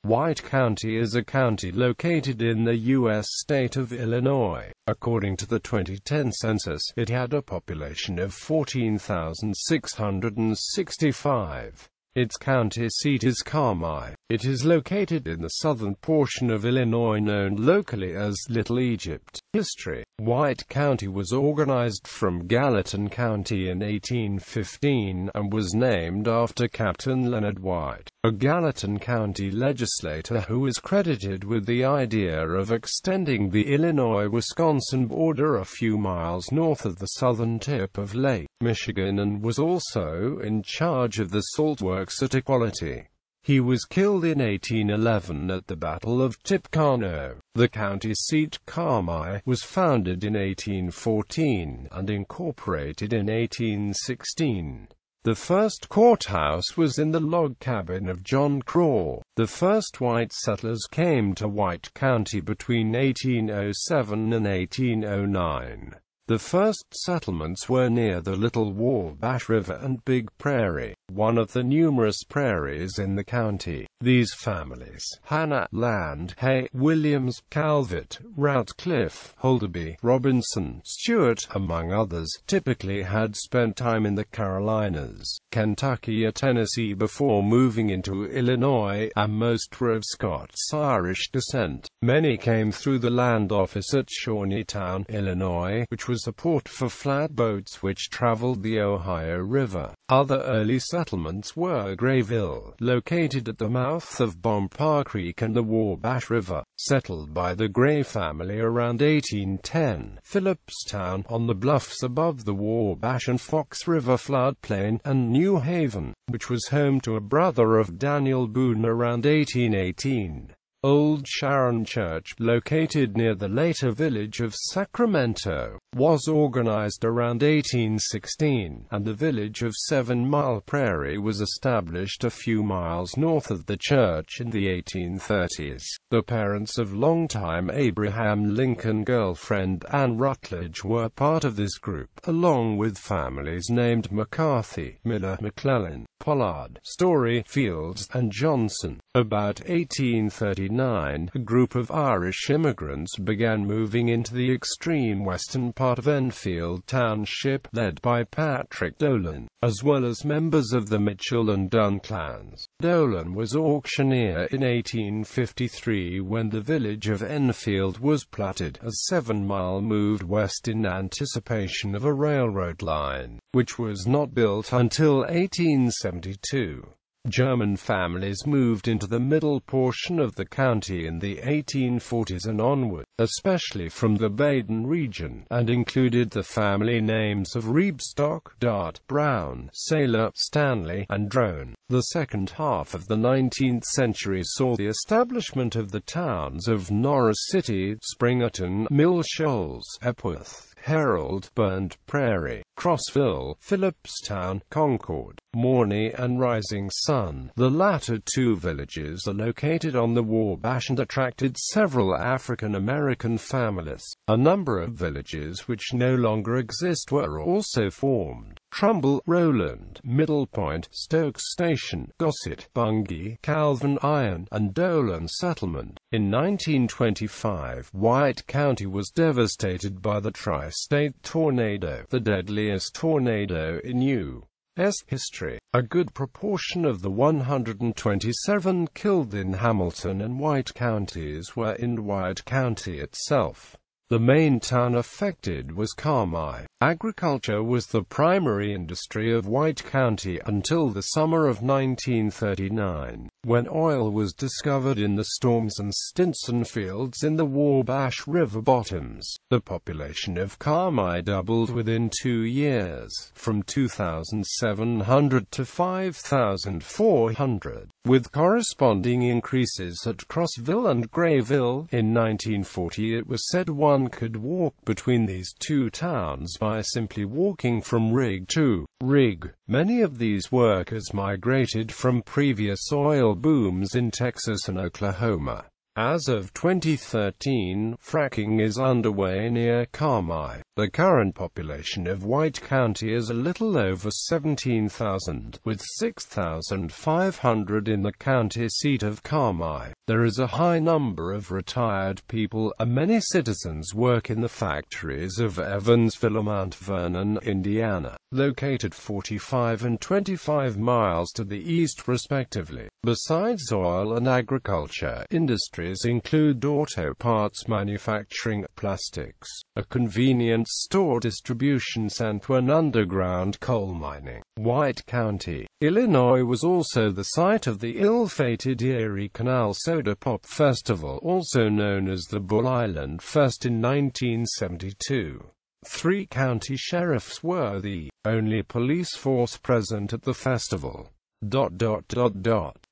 White County is a county located in the U.S. state of Illinois. According to the 2010 census, it had a population of 14,665. Its county seat is Carmi. It is located in the southern portion of Illinois known locally as Little Egypt. History: White County was organized from Gallatin County in 1815, and was named after Captain Leonard White, a Gallatin County legislator who is credited with the idea of extending the Illinois-Wisconsin border a few miles north of the southern tip of Lake Michigan, and was also in charge of the salt works at Equality. He was killed in 1811 at the Battle of Tippecanoe. The county seat, Carmi, was founded in 1814, and incorporated in 1816. The first courthouse was in the log cabin of John Craw. The first white settlers came to White County between 1807 and 1809. The first settlements were near the Little Wabash River and Big Prairie, one of the numerous prairies in the county. These families, Hannah, Land, Hay, Williams, Calvert, Ratcliffe, Holderby, Robinson, Stewart, among others, typically had spent time in the Carolinas, Kentucky or Tennessee before moving into Illinois, and most were of Scots-Irish descent. Many came through the land office at Shawneetown, Illinois, which was a port for flatboats which traveled the Ohio River. Other early settlements were Grayville, located at the mouth of Bompard Creek and the Wabash River, settled by the Gray family around 1810, Phillipstown, on the bluffs above the Wabash and Fox River floodplain, and New Haven, which was home to a brother of Daniel Boone around 1818. Old Sharon Church, located near the later village of Sacramento, was organized around 1816, and the village of 7 Mile Prairie was established a few miles north of the church in the 1830s. The parents of longtime Abraham Lincoln girlfriend Anne Rutledge were part of this group, along with families named McCarthy, Miller, McClellan, Pollard, Story, Fields, and Johnson. About 1839, a group of Irish immigrants began moving into the extreme western part of Enfield Township, led by Patrick Dolan, as well as members of the Mitchell and Dunn clans. Dolan was auctioneer in 1853 when the village of Enfield was platted. A 7-mile moved west in anticipation of a railroad line, which was not built until 1872. German families moved into the middle portion of the county in the 1840s and onward, especially from the Baden region, and included the family names of Reibstock, Dart, Brown, Saylor, Stanley, and Drone. The second half of the 19th century saw the establishment of the towns of Norris City, Springerton, Mill Shoals, Epworth, Herald, Burnt Prairie, Crossville, Phillipstown, Concord, Morney, and Rising Sun. The latter two villages are located on the Wabash and attracted several African American families. A number of villages which no longer exist were also formed: Trumbull, Rowland, Middle Point, Stokes Station, Gossett, Bungay, Calvin Iron, and Dolan Settlement. In 1925, White County was devastated by the Tri-State Tornado, the deadliest tornado in U.S. history. A good proportion of the 127 killed in Hamilton and White counties were in White County itself. The main town affected was Carmi. Agriculture was the primary industry of White County until the summer of 1939, when oil was discovered in the Storms and Stinson fields in the Wabash River bottoms. The population of Carmi doubled within 2 years, from 2,700 to 5,400, with corresponding increases at Crossville and Grayville. In 1940 it was said one could walk between these two towns by simply walking from rig to rig. Many of these workers migrated from previous oil booms in Texas and Oklahoma. As of 2013, fracking is underway near Carmi. The current population of White County is a little over 17,000, with 6,500 in the county seat of Carmi. There is a high number of retired people, and many citizens work in the factories of Evansville and Mount Vernon, Indiana, located 45 and 25 miles to the east respectively. Besides oil and agriculture, industries include auto parts manufacturing, plastics, a convenience store, distribution center, and underground coal mining. White County, Illinois was also the site of the ill-fated Erie Canal Soda Pop Festival, also known as the Bull Island Fest, in 1972. 3 county sheriffs were the only police force present at the festival.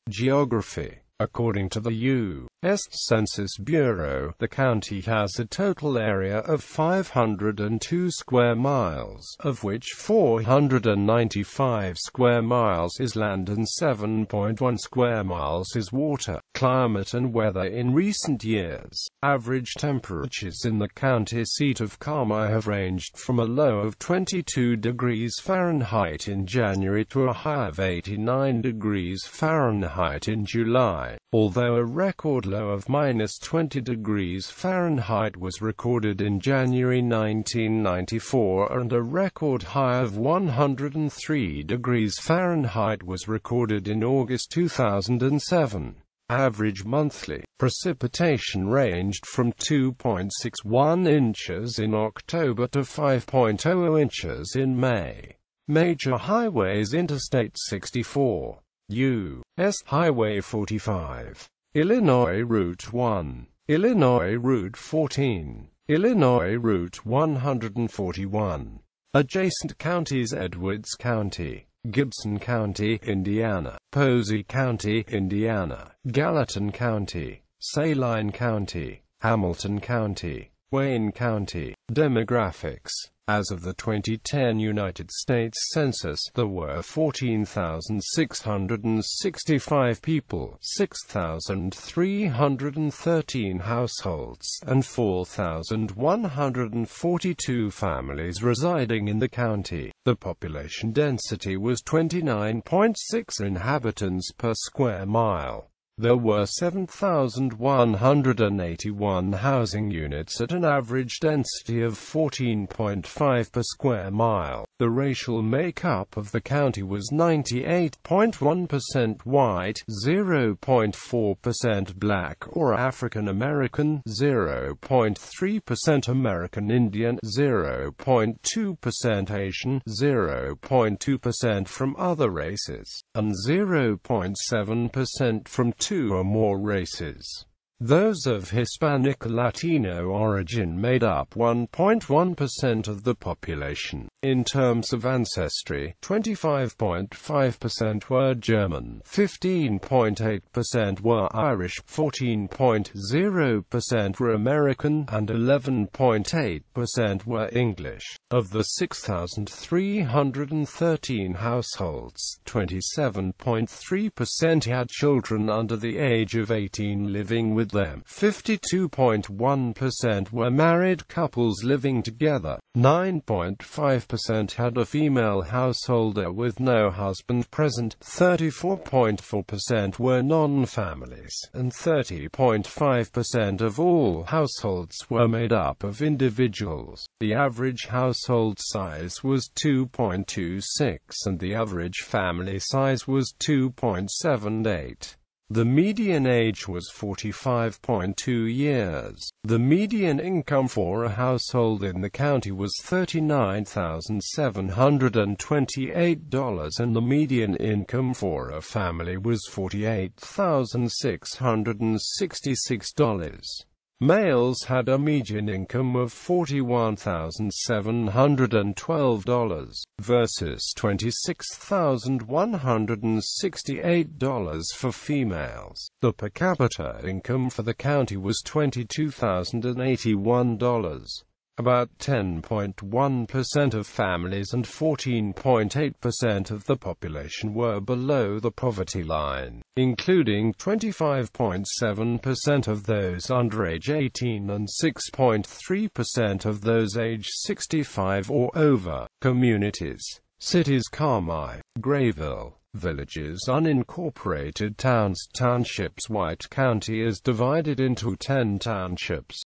Geography. According to the U.S. Census Bureau, the county has a total area of 502 square miles, of which 495 square miles is land and 7.1 square miles is water. Climate and weather. In recent years, average temperatures in the county seat of Carmi have ranged from a low of 22 degrees Fahrenheit in January to a high of 89 degrees Fahrenheit in July. Although a record low of -20 degrees Fahrenheit was recorded in January 1994 and a record high of 103 degrees Fahrenheit was recorded in August 2007. Average monthly precipitation ranged from 2.61 inches in October to 5.00 inches in May. Major highways: Interstate 64, U.S. Highway 45, Illinois Route 1, Illinois Route 14, Illinois Route 141. Adjacent counties: Edwards County, Gibson County, Indiana, Posey County, Indiana, Gallatin County, Saline County, Hamilton County, Wayne County. Demographics. As of the 2010 United States Census, there were 14,665 people, 6,313 households, and 4,142 families residing in the county. The population density was 29.6 inhabitants per square mile. There were 7,181 housing units at an average density of 14.5 per square mile. The racial makeup of the county was 98.1% white, 0.4% black or African American, 0.3% American Indian, 0.2% Asian, 0.2% from other races, and 0.7% from 2 or more races. Those of Hispanic Latino origin made up 1.1% of the population. In terms of ancestry, 25.5% were German, 15.8% were Irish, 14.0% were American, and 11.8% were English. Of the 6,313 households, 27.3% had children under the age of 18 living with them. 52.1% were married couples living together. 9.5% had a female householder with no husband present. 34.4% were non-families, and 30.5% of all households were made up of individuals. The average household size was 2.26, and the average family size was 2.78. The median age was 45.2 years. The median income for a household in the county was $39,728, and the median income for a family was $48,666. Males had a median income of $41,712 versus $26,168 for females. The per capita income for the county was $22,081. About 10.1% of families and 14.8% of the population were below the poverty line, including 25.7% of those under age 18 and 6.3% of those age 65 or over. Communities. Cities: Carmi, Grayville. Villages: unincorporated towns. Townships. White County is divided into 10 townships.